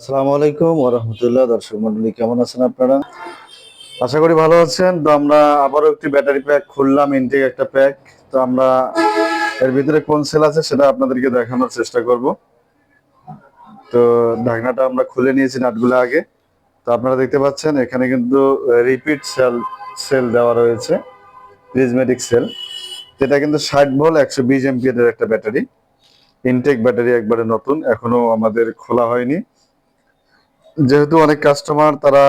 আসসালামু আলাইকুম ওয়া রাহমাতুল্লাহ। দর্শক মণ্ডলী কেমন আছেন আপনারা? আশা করি ভালো আছেন। তো আমরা আবারও একটি ব্যাটারি প্যাক খুললাম, ইনটেক একটা প্যাক। তো আমরা এর ভিতরে কোন সেল আছে সেটা আপনাদেরকে দেখানোর চেষ্টা করব। তো ঢাকনাটা আমরা খুলে নিয়েছি নাটগুলো আগে। তো আপনারা দেখতে পাচ্ছেন এখানে কিন্তু রিপিট সেল দেওয়া রয়েছে, প্রিজমেটিক সেল। এটা কিন্তু 60 ভোল্ট 120 এম্পিয়ারের একটা ব্যাটারি, ইনটেক ব্যাটারি, একবারে নতুন, এখনো আমাদের খোলা হয়নি। যেহেতু অনেক কাস্টমার তারা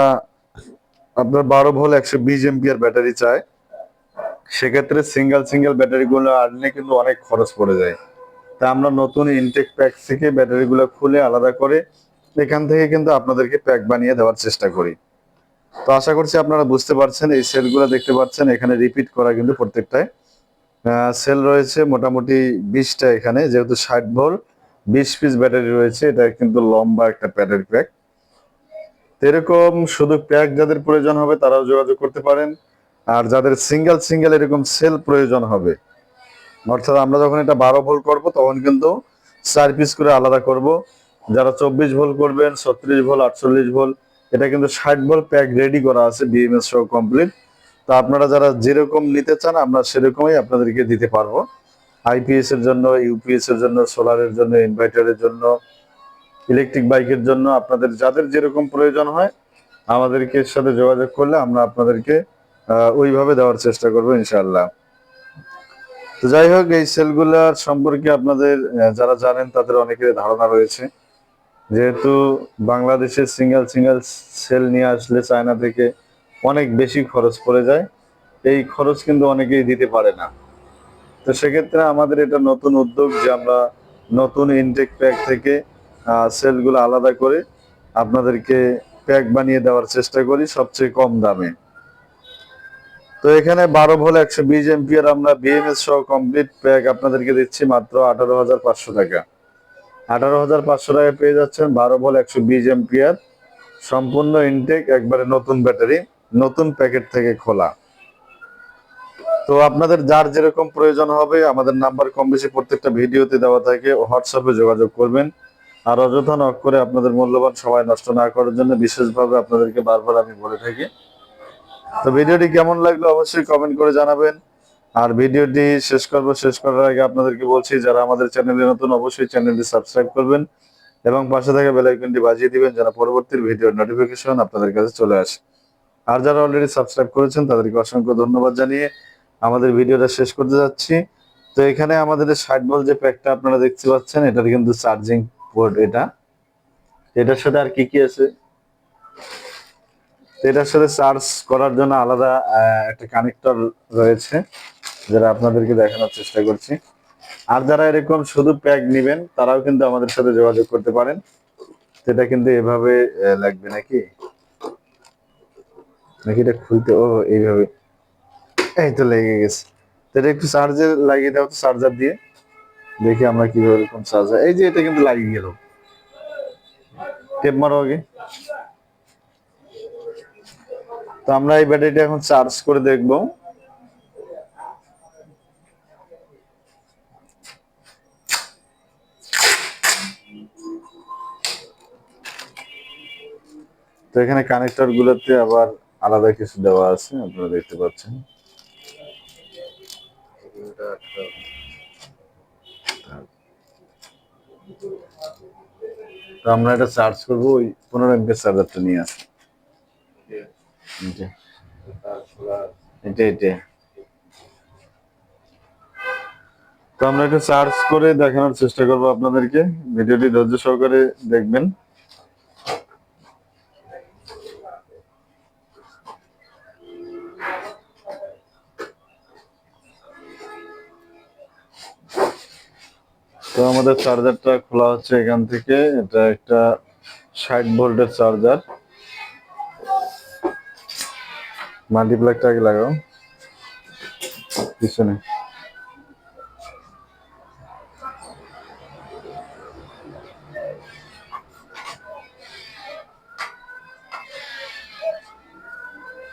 আপনার 12 ভোল্ট 120 এম্পিয়ার ব্যাটারি চায়, সেক্ষেত্রে সিঙ্গেল সিঙ্গেল ব্যাটারিগুলো আনলে কিন্তু অনেক খরচ পড়ে যায়। তা আমরা নতুন ইনটেক প্যাক থেকে ব্যাটারিগুলো খুলে আলাদা করে এখান থেকে কিন্তু আপনাদেরকে প্যাক বানিয়ে দেওয়ার চেষ্টা করি। তো আশা করছি আপনারা বুঝতে পারছেন। এই সেলগুলো দেখতে পাচ্ছেন এখানে রিপিট করা কিন্তু প্রত্যেকটায় সেল রয়েছে মোটামুটি 20টা। এখানে যেহেতু 60 ভোল্ট 20 পিস ব্যাটারি রয়েছে, এটা কিন্তু লম্বা একটা ব্যাটারি প্যাক। এরকম শুধু প্যাক যাদের প্রয়োজন হবে তারাও যোগাযোগ করতে পারেন। আর যাদের সিঙ্গেল সিঙ্গেল এরকম সেল প্রয়োজন হবে, অর্থাৎ আমরা যখন এটা 12 ভোল্ট করবো তখন কিন্তু 4 পিস করে আলাদা করব। যারা 24 ভোল্ট করবেন, 36 ভোল্ট, 48 ভোল্ট, এটা কিন্তু 60 ভোল্ট প্যাক রেডি করা আছে, বিএমএস সহ কমপ্লিট। তো আপনারা যারা যেরকম নিতে চান আমরা সেরকমই আপনাদেরকে দিতে পারবো। আইপিএস এর জন্য, ইউপিএস এর জন্য, সোলারের জন্য, ইনভার্টারের জন্য, ইলেকট্রিক বাইকের জন্য, আপনাদের যাদের যেরকম প্রয়োজন হয় আমাদেরকে সাথে যোগাযোগ করলে আমরা আপনাদেরকে ওইভাবে দেওয়ার চেষ্টা করবো ইনশাআল্লাহ। তো যাই হোক, এই সেলগুলার সম্পর্কে আপনাদের যারা জানেন তাদের অনেকের ধারণা রয়েছে। যেহেতু বাংলাদেশে সিঙ্গেল সিঙ্গেল সেল নিয়ে আসলে চায়না থেকে অনেক বেশি খরচ পড়ে যায়, এই খরচ কিন্তু অনেকেই দিতে পারে না। তো সেক্ষেত্রে আমাদের এটা নতুন উদ্যোগ যে আমরা নতুন ইনটেক প্যাক থেকে সেলগুলো আলাদা করে আপনাদেরকে প্যাক বানিয়ে দেওয়ার চেষ্টা করি সবচেয়ে কম দামে। তো এখানে 12 ভোল্ট 120 এম্পিয়ার আমরা বিএমএস সহ কমপ্লিট প্যাক আপনাদেরকে দিচ্ছি মাত্র 18,500 টাকা। 18,500 টাকা পেয়ে যাচ্ছেন 12 ভোল্ট 120 এম্পিয়ার সম্পূর্ণ ইনটেক, একবারে নতুন ব্যাটারি, নতুন প্যাকেট থেকে খোলা। তো আপনাদের যার যেরকম প্রয়োজন হবে আমাদের নাম্বার কম বেশি প্রত্যেকটা ভিডিওতে দেওয়া থাকে, হোয়াটসঅ্যাপে যোগাযোগ করবেন। আর অযথা নক করে আপনাদের মূল্যবান সময় নষ্ট না করার জন্য বিশেষভাবে আপনাদেরকে বারবার আমি বলে থাকি। তো ভিডিওটি কেমন লাগলো অবশ্যই কমেন্ট করে জানাবেন। আর ভিডিওটি শেষ করার আগে আপনাদেরকে বলছি, যারা আমাদের চ্যানেলে নতুন অবশ্যই চ্যানেলটি সাবস্ক্রাইব করবেন এবং পাশে থাকা বেল আইকনটি বাজিয়ে দিবেন যেন পরবর্তী ভিডিওর নোটিফিকেশন আপনাদের কাছে চলে আসে। আর যারা অলরেডি সাবস্ক্রাইব করেছেন তাদেরকে অসংখ্য ধন্যবাদ জানিয়ে আমাদের ভিডিওটা শেষ করতে যাচ্ছি। তো এখানে আমাদের 60 ভোল্ট যে প্যাকটা আপনারা দেখতে পাচ্ছেন, এটার কিন্তু চার্জিং পোর্ট, এটার সাথে আর কি কি আছে, এটার সাথে চার্জ করার জন্য আলাদা একটা কানেক্টর রয়েছে, যেটা আপনাদেরকে দেখানোর চেষ্টা করছি। আর যারা এরকম শুধু প্যাক নেবেন তারাও কিন্তু আমাদের সাথে যোগাযোগ করতে পারেন। সেটা কিন্তু এভাবে লাগবে নাকি নাকি এটা খুলতে, ও এইভাবে, এই তো লেগে গেছে। তো এটা একটু চার্জে লাগিয়ে দাও তো, চার্জার দিয়ে দেখি আমরা কিভাবে এরকম চার্জার, এই যে এটা কিন্তু লাগিয়ে গেল, টেপ মারো আগে। তো আমরা এই ব্যাটারিটা এখন চার্জ করে দেখবো। তো এখানে কানেক্টর গুলোতে আবার আলাদা কিছু দেওয়া আছে, আপনারা দেখতে পাচ্ছেন। তো আমরা এটা চার্জ করবো, ওই 15 এমপিএর চার্জারটা নিয়ে আসি। এটা এটা তো আমরা এটা চার্জ করে দেখানোর চেষ্টা করবো আপনাদেরকে, ভিডিওটি ধৈর্য সহকারে দেখবেন। তো আমাদের চার্জারটা খোলা হচ্ছে এখান থেকে। এটা একটা 60 ভোল্টের চার্জার। মাল্টিপ্লাগটা আগে লাগাও পিছনে।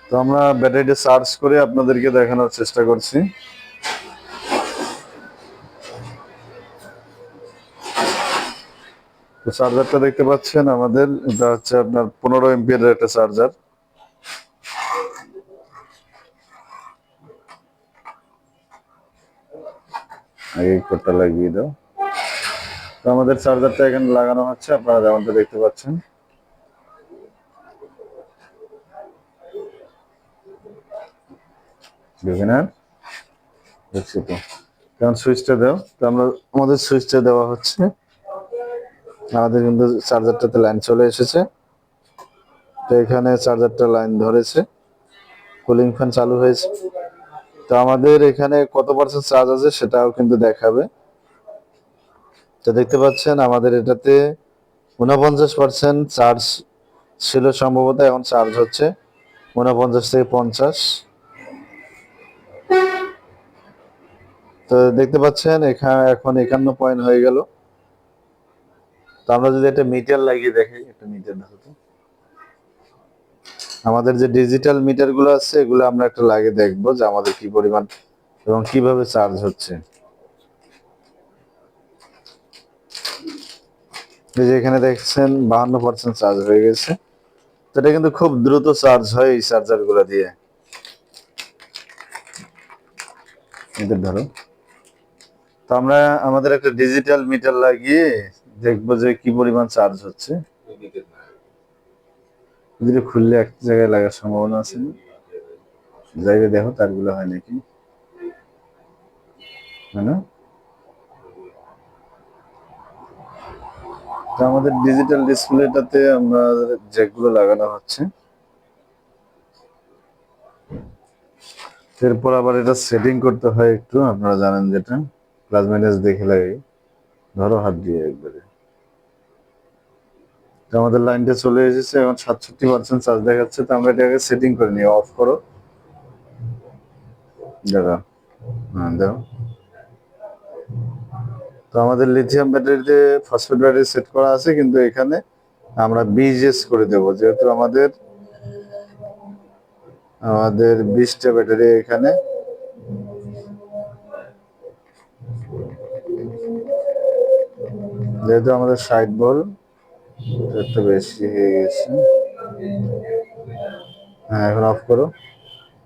তো আমরা ব্যাটারিটা চার্জ করে আপনাদেরকে দেখানোর চেষ্টা করছি। তো চার্জারটা দেখতে পাচ্ছেন আমাদের, এটা হচ্ছে আপনার 15 এমপিয়ার একটা চার্জার। আগে কোডটা লাগিয়ে দাও। তো আমাদের চার্জারটা এখানে লাগানো হচ্ছে, আপনারা যেমনটা দেখতে পাচ্ছেন। বেবিনার দেখছি তো, কারণ সুইচটা দাও। তো আমরা আমাদের সুইচটা দেওয়া হচ্ছে, আমাদের কিন্তু চার্জারটাতে লাইন চলে এসেছে। তো এখানে চার্জারটা লাইন ধরেছে, কুলিং ফ্যান চালু হয়েছে। তো আমাদের এখানে কত পার্সেন্ট চার্জ আছে সেটাও কিন্তু দেখাবে। তো দেখতে পাচ্ছেন আমাদের এটাতে 49% চার্জ ছিল সম্ভবত, এখন চার্জ হচ্ছে 49 থেকে 50। তো দেখতে পাচ্ছেন এখানে এখন 51 পয়েন্ট হয়ে গেল। তো আমরা যদি একটা মিটার লাগিয়ে দেখি, একটা মিটার দেখো তো, আমাদের যে ডিজিটাল মিটার গুলো আছে এগুলো আমরা একটা লাগিয়ে দেখবো যে আমাদের কি পরিমাণ এবং কিভাবে চার্জ হচ্ছে। এই যে এখানে দেখছেন 52% চার্জ হয়ে গেছে। তো এটা কিন্তু খুব দ্রুত চার্জ হয় এই চার্জার গুলো দিয়ে। এদের ধরো, তো আমরা আমাদের একটা ডিজিটাল মিটার লাগিয়ে দেখবো যে কি পরিমাণ চার্জ হচ্ছে। যদি খুললে এক জায়গায় লাগার সম্ভাবনা আছে, জায়গায় দেখো তারগুলো হয় নাকি, হয় না? তো আমাদের ডিজিটাল ডিসপ্লেটাতে আমরা যেগুলো লাগানো হচ্ছে, এরপর আবার এটা সেটিং করতে হয় একটু, আপনারা জানেন যেটা প্লাস মাইনাস দেখে লাগে, ধরো হাত দিয়ে একবারে। তো আমাদের লাইনটা চলে এসেছে, এখন 67% চার্জ দেখাচ্ছে। তো আমরা এটাকে সেটিং করে নিই, অফ করো, দাঁড়া, হ্যাঁ দাও। তো আমাদের লিথিয়াম ব্যাটারিতে ফসফেট ব্যাটারি সেট করা আছে, কিন্তু এখানে আমরা বিএস করে দেবো, যেহেতু আমাদের আমাদের 20টা ব্যাটারি এখানে। যেহেতু আমাদের 60 ভোল্ট, একটু বেশি হয়ে গেছে। হ্যাঁ এখন অফ করো,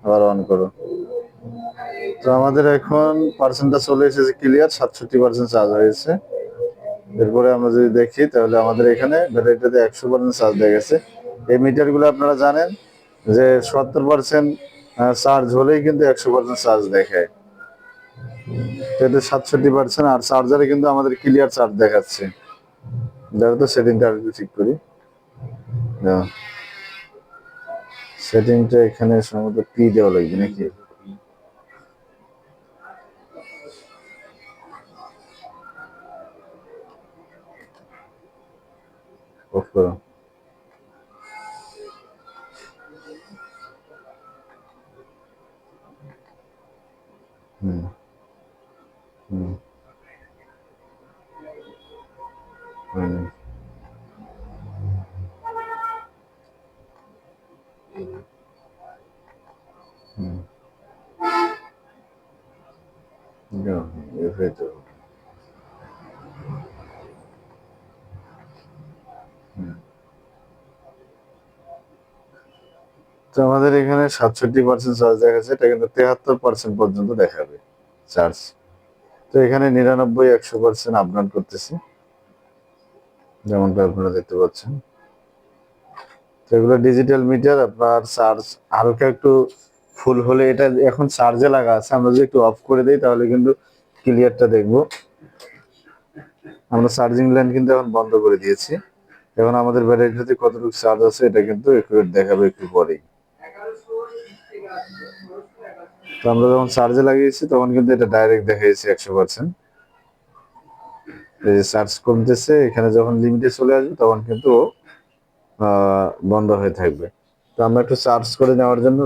আবার অন করো। তো আমাদের এখন পার্সেন্টটা চলে এসেছে ক্লিয়ার, 67% চার্জ হয়েছে। এরপরে আমরা যদি দেখি তাহলে আমাদের এখানে ব্যাটারিটাতে 100% চার্জ হয়ে গেছে। এই মিটার গুলো আপনারা জানেন যে 70% চার্জ হলেই কিন্তু 100% চার্জ দেখায়। এটা 67%, আর চার্জারে কিন্তু আমাদের ক্লিয়ার চার্জ দেখাচ্ছে। দেখো তো সেটিংটা আর একটু ঠিক করি। সেটিংটা এখানে সম্ভবত পি দেওয়া লাগবে নাকি, অফ করো। হুম হুম হুম হুম যাও, এভাবে তো। হুম। তো আমাদের এখানে 67% চার্জ দেখাচ্ছে, এটা কিন্তু 73% পর্যন্ত দেখাবে চার্জ। তো এখানে 99 100% আপ ডাউন করতেছি, যেমনটা আপনারা দেখতে পাচ্ছেন। তো এগুলো ডিজিটাল মিটার, আপনার চার্জ হালকা একটু ফুল হলে, এটা এখন চার্জে লাগা আছে, আমরা যদি একটু অফ করে দিই তাহলে কিন্তু ক্লিয়ারটা দেখবো। আমরা চার্জিং লাইন কিন্তু এখন বন্ধ করে দিয়েছি। এখন আমাদের ব্যাটারিটাতে কতটুকু চার্জ আছে এটা কিন্তু একুরেট দেখাবে একটু পরেই। তো আমরা যখন চার্জে লাগিয়েছি তখন কিন্তু এটা ডাইরেক্ট দেখাইছে 100%। এই যে চার্জ কমতেছে, এখানে যখন লিমিটে চলে আসবে তখন কিন্তু বন্ধ হয়ে থাকবে। তো আমরা একটু চার্জ করে নেওয়ার জন্য